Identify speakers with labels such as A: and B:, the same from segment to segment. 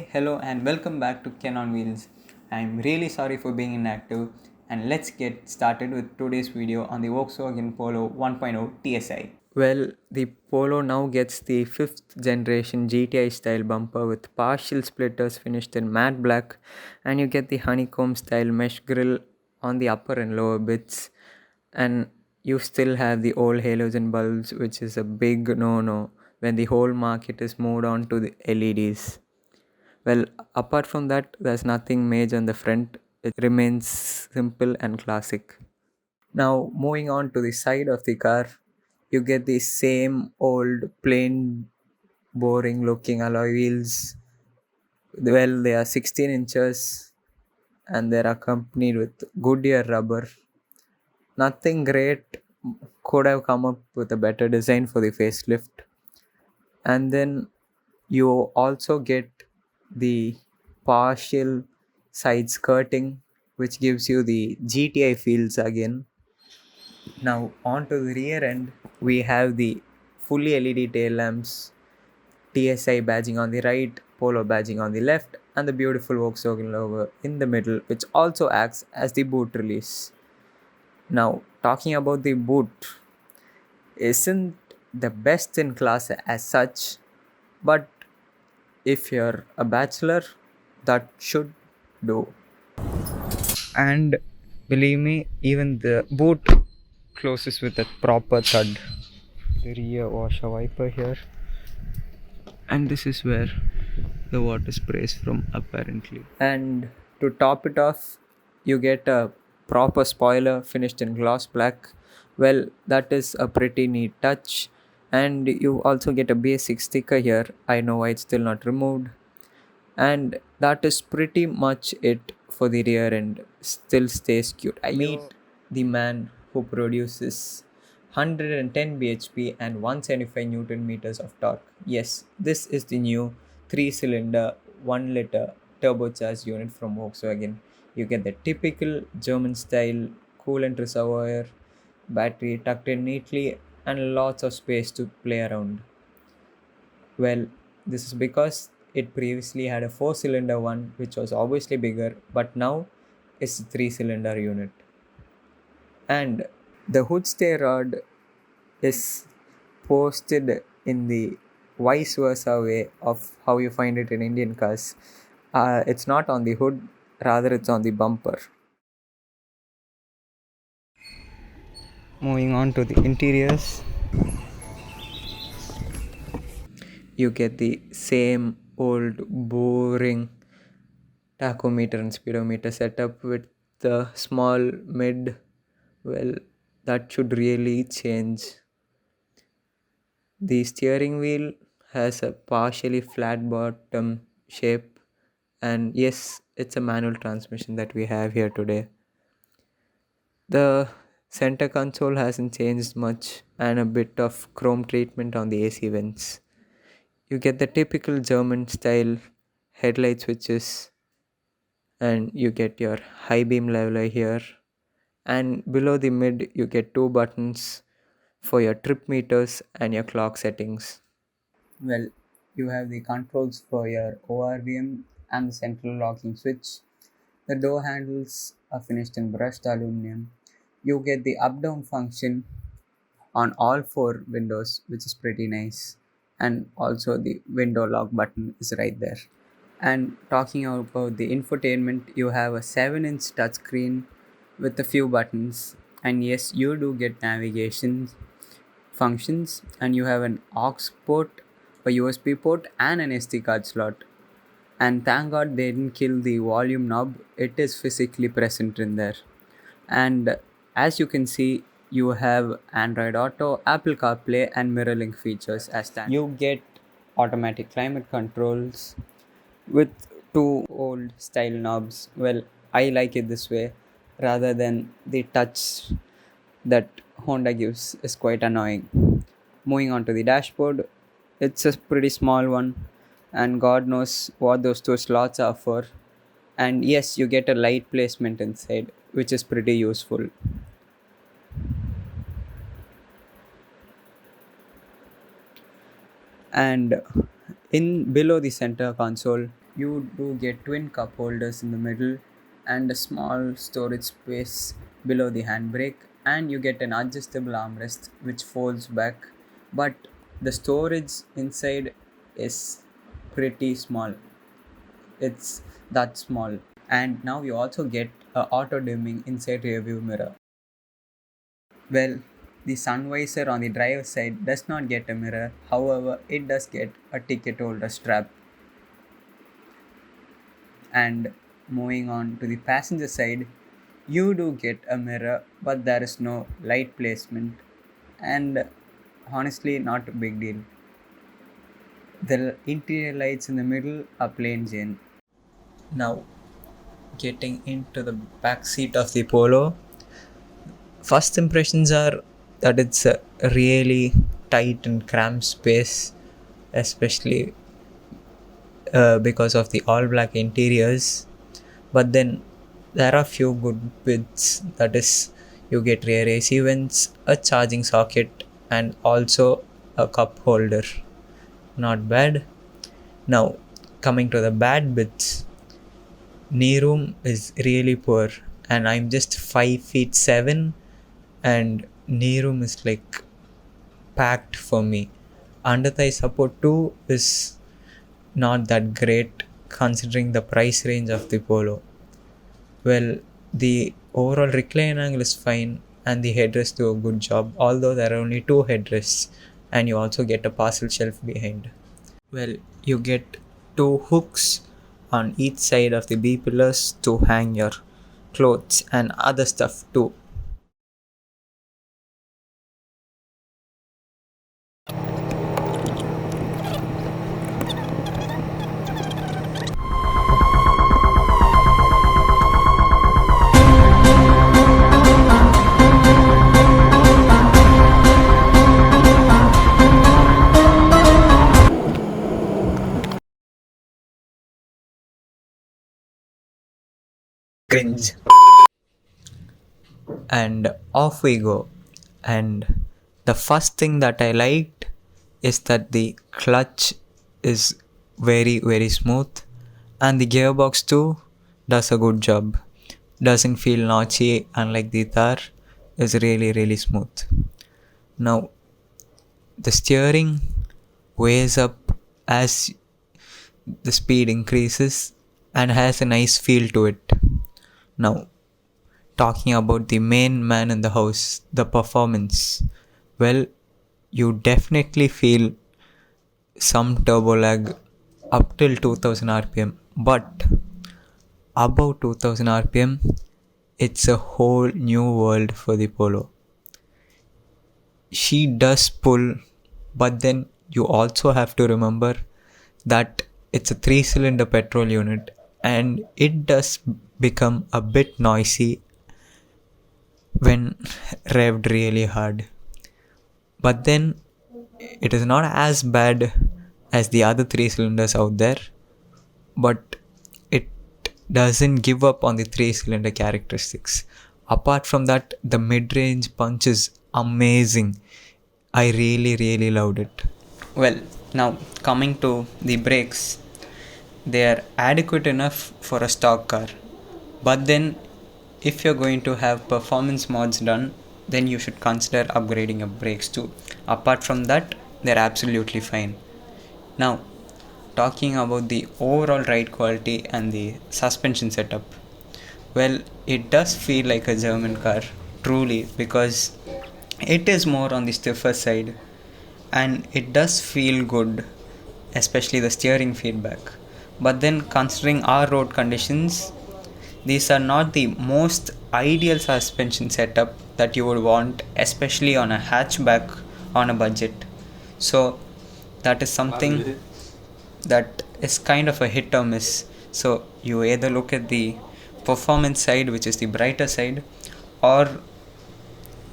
A: Hey, hello, and welcome back to KenOnWheels. I'm really sorry for being inactive, and let's get started with today's video on the Volkswagen Polo 1.0 TSI. Well, the Polo now gets the 5th generation GTI style bumper with partial splitters finished in matte black, and you get the honeycomb style mesh grille on the upper and lower bits, and you still have the old halogen bulbs, which is a big no no when the whole market is moved on to the LEDs. Well, apart from that, there's nothing major on the front. It remains simple and classic. Now, moving on to the side of the car, you get the same old, plain, boring looking alloy wheels. Well, they are 16 inches and they're accompanied with Goodyear rubber. Nothing great, could have come up with a better design for the facelift. And then you also get the partial side skirting, which gives you the GTI feels again. Now onto the rear end, we have the fully LED tail lamps, TSI badging on the right, Polo badging on the left, and the beautiful Volkswagen logo in the middle, which also acts as the boot release. Now, talking about the boot, isn't the best in class as such, but if you're a bachelor, that should do. And believe me, even the boot closes with a proper thud. The rear washer wiper here, and this is where the water sprays from apparently. And to top it off, you get a proper spoiler finished in gloss black. Well, that is a pretty neat touch. And you also get a basic sticker here. I know why it's still not removed. And that is pretty much it for the rear end. Still stays cute. I meet the man who produces 110 bhp and 175 newton meters of torque. Yes, this is the new 3-cylinder 1 liter turbocharged unit from Volkswagen. You get the typical German style coolant reservoir, battery tucked in neatly, and lots of space to play around. Well, this is because it previously had a 4-cylinder one, which was obviously bigger, but now it's a 3-cylinder unit. And the hood stay rod is posted in the vice versa way of how you find it in Indian cars. It's not on the hood, rather, it's on the bumper. Moving on to the interiors, you get the same old boring tachometer and speedometer setup with the small mid. Well, that should really change. The steering wheel has a partially flat bottom shape, and yes, it's a manual transmission that we have here today. The center console hasn't changed much, and a bit of chrome treatment on the AC vents. You get the typical German style headlight switches, and you get your high beam leveler here, and below the mid you get two buttons for your trip meters and your clock settings. Well, you have the controls for your ORVM and the central locking switch. The door handles are finished in brushed aluminum. You get the up down function on all four windows, which is pretty nice, and also the window lock button is right there. And talking about the infotainment, you have a 7-inch touchscreen with a few buttons, and yes, you do get navigation functions, and you have an aux port, a USB port, and an SD card slot. And thank God they didn't kill the volume knob, it is physically present in there. And as you can see, you have Android Auto, Apple CarPlay, and MirrorLink features as standard. You get automatic climate controls with two old style knobs. Well, I like it this way rather than the touch that Honda gives is quite annoying. Moving on to the dashboard, it's a pretty small one, and God knows what those two slots are for. And yes, you get a light placement inside, which is pretty useful. And in below the center console, you do get twin cup holders in the middle and a small storage space below the handbrake, and you get an adjustable armrest which folds back, but the storage inside is pretty small. It's that small. And now you also get a auto dimming inside rear view mirror. Well, the sun visor on the driver's side does not get a mirror, however it does get a ticket holder strap. And moving on to the passenger side, you do get a mirror, but there is no light placement, and honestly not a big deal. The interior lights in the middle are plain Jane. Now, getting into the back seat of the Polo, first impressions are that it's a really tight and cramped space, especially because of the all black interiors. But then there are few good bits, that is, you get rear AC vents, a charging socket, and also a cup holder. Not bad. Now, coming to the bad bits, knee room is really poor, and I'm just 5 feet 7, and knee room is like packed for me. Under thigh support too is not that great considering the price range of the Polo. Well, the overall recline angle is fine, and the headrests do a good job, although there are only two headrests, and you also get a parcel shelf behind. Well, you get two hooks on each side of the B pillars to hang your clothes and other stuff too. Cringe. And off we go. And the first thing that I liked is that the clutch is very smooth, and the gearbox too does a good job. Doesn't feel notchy, unlike the Thar, is really smooth. Now, the steering weighs up as the speed increases and has a nice feel to it. Now, talking about the main man in the house, the performance. Well, you definitely feel some turbo lag up till 2000 rpm, but above 2000 rpm, it's a whole new world for the Polo. She does pull, but then you also have to remember that it's a 3-cylinder petrol unit, and it does become a bit noisy when revved really hard. But then it is not as bad as the other 3 cylinders out there, but it doesn't give up on the 3-cylinder characteristics. Apart from that, the mid-range punch is amazing. I really loved it. Well, now coming to the brakes, they are adequate enough for a stock car, but then if you're going to have performance mods done, then you should consider upgrading your brakes too. Apart from that, they're absolutely fine. Now, talking about the overall ride quality and the suspension setup, well, it does feel like a German car, truly, because it is more on the stiffer side, and it does feel good, especially the steering feedback. But then, considering our road conditions, these are not the most ideal suspension setup that you would want, especially on a hatchback on a budget. So that is something that is kind of a hit or miss. So you either look at the performance side, which is the brighter side, or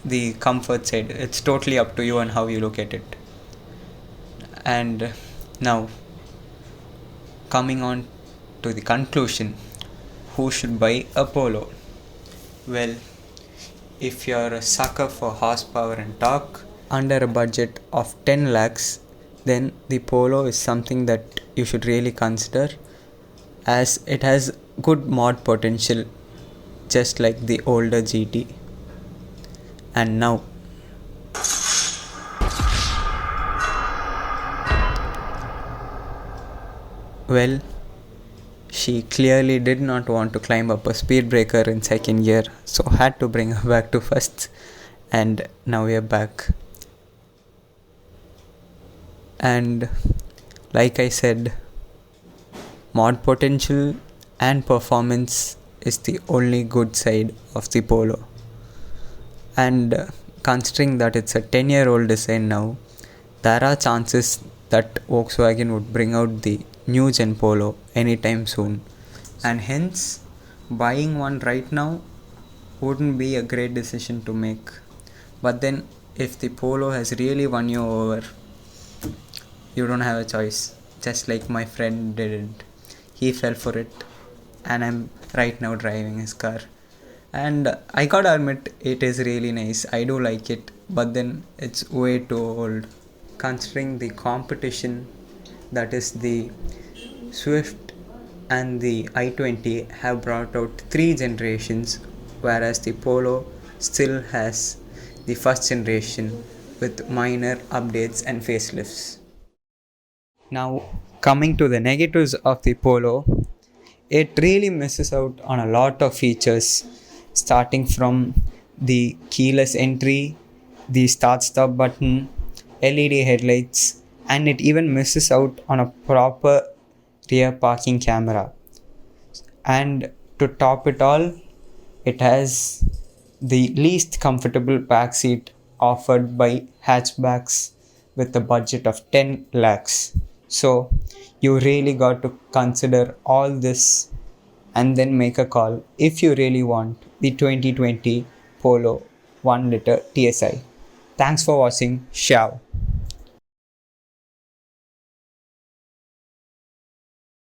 A: the comfort side. It's totally up to you and how you look at it. And now, coming on to the conclusion, who should buy a Polo? Well, if you're a sucker for horsepower and torque under a budget of 10 lakhs, then the Polo is something that you should really consider. as it has good mod potential just like the older GT. And now, well, she clearly did not want to climb up a speed breaker in second gear, so had to bring her back to first, and now we are back. And like I said, mod potential and performance is the only good side of the Polo. And considering that it's a 10-year-old design now, there are chances that Volkswagen would bring out the new gen Polo anytime soon, and hence buying one right now wouldn't be a great decision to make. But then if the Polo has really won you over, you don't have a choice, just like my friend didn't. He fell for it, and I'm right now driving his car. And I gotta admit, it is really nice. I do like it, but then it's way too old. Considering the competition, that is the Swift and the i20 have brought out 3 generations, whereas the Polo still has the first generation with minor updates and facelifts. Now, coming to the negatives of the Polo, it really misses out on a lot of features, starting from the keyless entry, the start stop button, LED headlights, and it even misses out on a proper rear parking camera. And to top it all, it has the least comfortable back seat offered by hatchbacks with a budget of 10 lakhs. So you really got to consider all this and then make a call if you really want the 2020 Polo 1 liter TSI. Thanks for watching. Ciao.